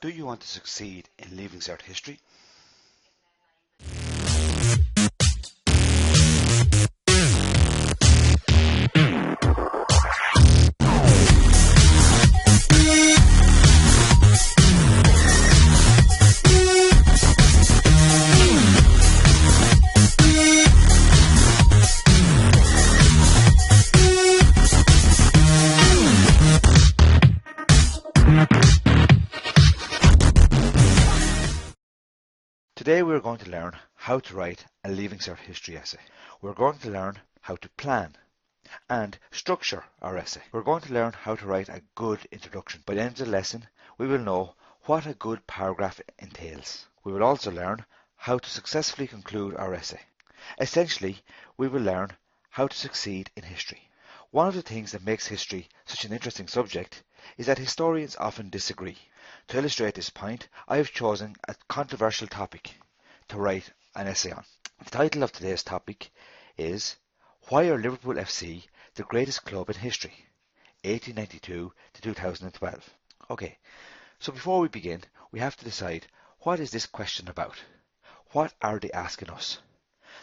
Do you want to succeed in leaving Cert history? Today we are going to learn how to write a Leaving Cert history essay. We're going to learn how to plan and structure our essay. We're going to learn how to write a good introduction. By the end of the lesson, we will know what a good paragraph entails. We will also learn how to successfully conclude our essay. Essentially, we will learn how to succeed in history. One of the things that makes history such an interesting subject is that historians often disagree. To illustrate this point, I have chosen a controversial topic to write an essay on. The title of today's topic is Why are Liverpool FC the greatest club in history? 1892 to 2012. Okay, so before we begin, we have to decide what is this question about? What are they asking us?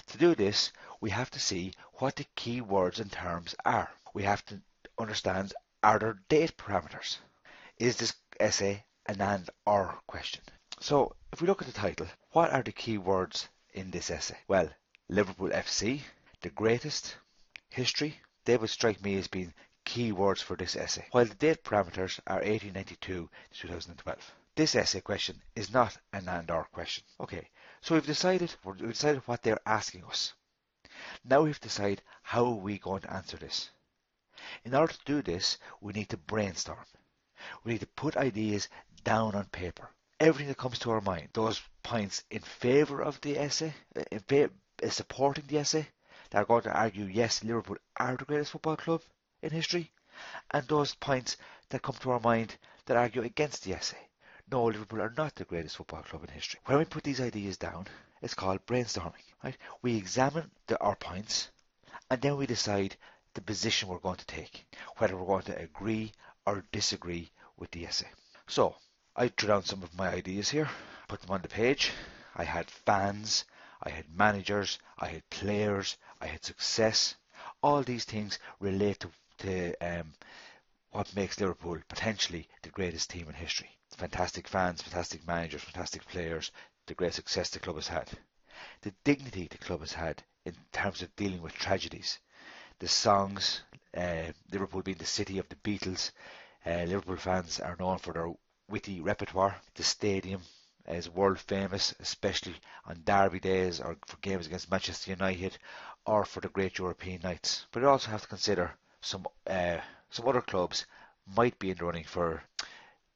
To do this, we have to see what the key words and terms are. We have to understand, are there date parameters? Is this essay an and or question? So if we look at the title, what are the key words in this essay? Well, Liverpool FC, the greatest, history, they would strike me as being key words for this essay, while the date parameters are 1892 to 2012. This essay question is not an and or question. Okay, so we've decided what they're asking us. Now we have to decide how are we going to answer this. In order to do this, we need to brainstorm. We need to put ideas down on paper. Everything that comes to our mind, those points in favour of the essay, supporting the essay, that are going to argue, yes, Liverpool are the greatest football club in history, and those points that come to our mind that argue against the essay. No, Liverpool are not the greatest football club in history. When we put these ideas down, it's called brainstorming. Right? We examine our points, and then we decide the position we're going to take, whether we're going to agree or disagree with the essay. So, I drew down some of my ideas here, put them on the page. I had fans, I had managers, I had players, I had success. All these things relate to what makes Liverpool potentially the greatest team in history. Fantastic fans, fantastic managers, fantastic players, the great success the club has had. The dignity the club has had in terms of dealing with tragedies. The songs, Liverpool being the city of the Beatles, Liverpool fans are known for their witty repertoire. The stadium is world famous, especially on derby days or for games against Manchester United or for the great European nights. But you also have to consider some other clubs might be in the running for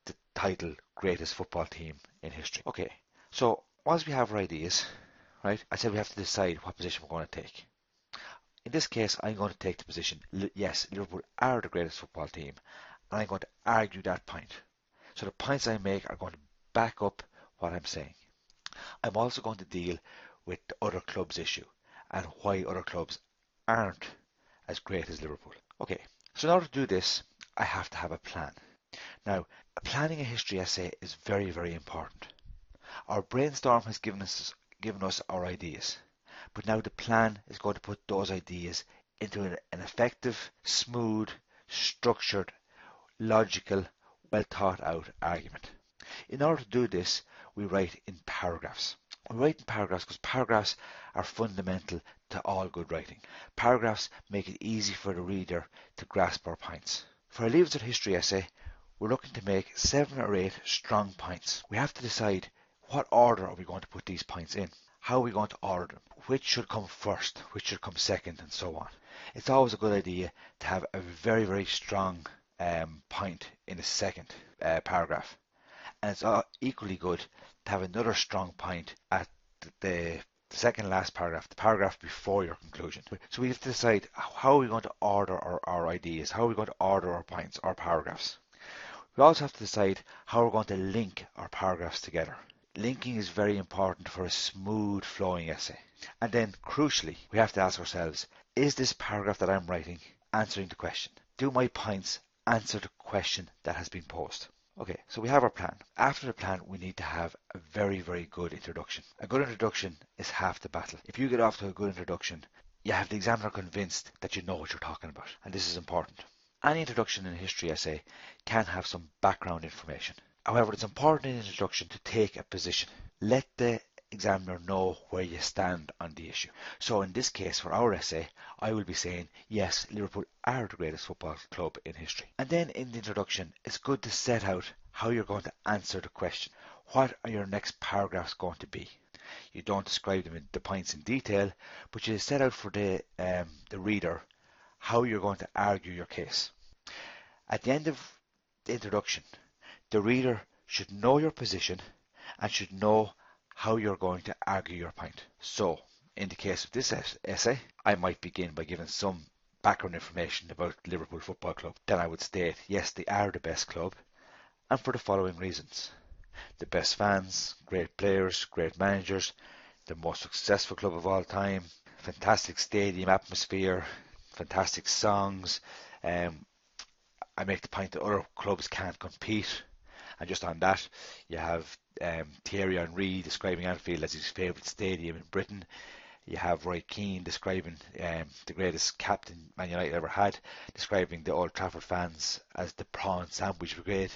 the title greatest football team in history. Okay, so once we have our ideas, right, I said we have to decide what position we're going to take. In this case, I'm going to take the position, yes, Liverpool are the greatest football team, and I'm going to argue that point. So the points I make are going to back up what I'm saying. I'm also going to deal with the other clubs issue and why other clubs aren't as great as Liverpool. Okay, so in order to do this, I have to have a plan. Now, planning a history essay is very, very important. Our brainstorm has given us our ideas, but now the plan is going to put those ideas into an effective, smooth, structured, logical, well thought out argument. In order to do this, we write in paragraphs. We write in paragraphs because paragraphs are fundamental to all good writing. Paragraphs make it easy for the reader to grasp our points. For a Leaving Cert history essay, we're looking to make 7 or 8 strong points. We have to decide what order are we going to put these points in. How are we going to order them? Which should come first? Which should come second? And so on. It's always a good idea to have a very, very strong point in the second paragraph. And it's equally good to have another strong point at the second last paragraph, the paragraph before your conclusion. So we have to decide how are we going to order our ideas, how are we going to order our points, our paragraphs. We also have to decide how we're going to link our paragraphs together. Linking is very important for a smooth flowing essay. And then crucially, we have to ask ourselves, is this paragraph that I'm writing answering the question? Do my points answer the question that has been posed? Okay, so we have our plan. After the plan, we need to have a very, very good introduction. A good introduction is half the battle. If you get off to a good introduction, you have the examiner convinced that you know what you're talking about, and this is important. Any introduction in a history essay can have some background information. However, it's important in the introduction to take a position. Let the examiner know where you stand on the issue. So in this case, for our essay, I will be saying, yes, Liverpool are the greatest football club in history. And then in the introduction, it's good to set out how you're going to answer the question. What are your next paragraphs going to be? You don't describe them in the points in detail, but you set out for the reader how you're going to argue your case. At the end of the introduction, the reader should know your position and should know how you're going to argue your point. So, in the case of this essay, I might begin by giving some background information about Liverpool Football Club. Then I would state, yes, they are the best club, and for the following reasons. The best fans, great players, great managers, the most successful club of all time, fantastic stadium atmosphere, fantastic songs. I make the point that other clubs can't compete. And just on that, you have Thierry Henry describing Anfield as his favourite stadium in Britain. You have Roy Keane describing the greatest captain Man United ever had, describing the Old Trafford fans as the prawn sandwich brigade.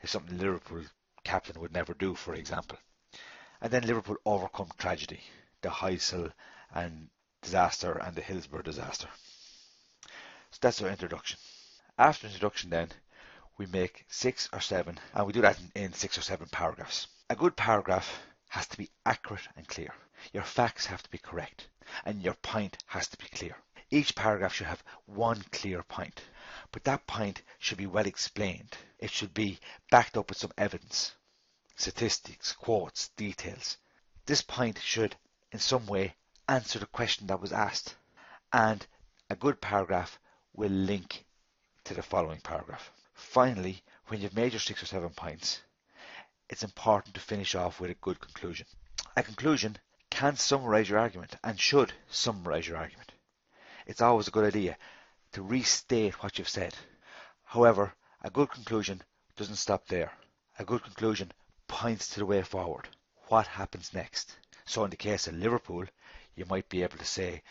It's something the Liverpool captain would never do, for example. And then Liverpool overcome tragedy, the Heysel and disaster and the Hillsborough disaster. So that's our introduction. After introduction then, we make 6 or 7, and we do that in 6 or 7 paragraphs. A good paragraph has to be accurate and clear. Your facts have to be correct, and your point has to be clear. Each paragraph should have one clear point, but that point should be well explained. It should be backed up with some evidence, statistics, quotes, details. This point should, in some way, answer the question that was asked, and a good paragraph will link to the following paragraph. Finally, when you've made your 6 or 7 points, it's important to finish off with a good conclusion. A conclusion can summarize your argument and should summarize your argument. It's always a good idea to restate what you've said. However, a good conclusion doesn't stop there. A good conclusion points to the way forward. What happens next? So in the case of Liverpool, you might be able to say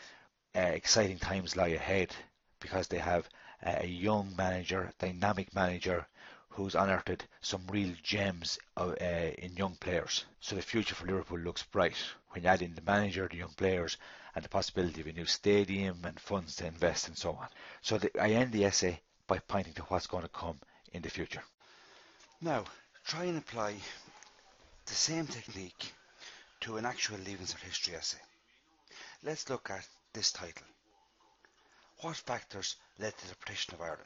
exciting times lie ahead because they have a young manager, dynamic manager who's unearthed some real gems in young players. So the future for Liverpool looks bright when you add in the manager, the young players, and the possibility of a new stadium and funds to invest and so on. So I end the essay by pointing to what's going to come in the future. Now, try and apply the same technique to an actual Leaving Cert history essay. Let's look at this title. What factors led to the partition of Ireland?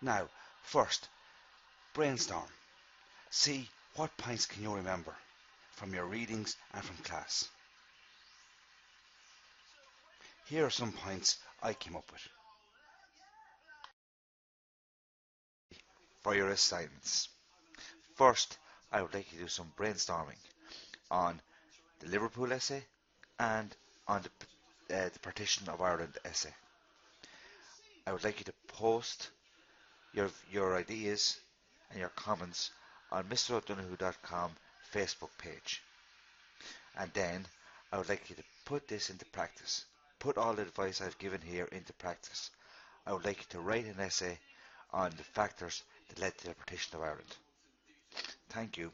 Now, first, brainstorm. See what points can you remember from your readings and from class. Here are some points I came up with. For your assignments. First, I would like you to do some brainstorming on the Liverpool essay and on the partition of Ireland essay. I would like you to post your ideas and your comments on mrodonoghue.com Facebook page. And then I would like you to put this into practice. Put all the advice I've given here into practice. I would like you to write an essay on the factors that led to the partition of Ireland. Thank you.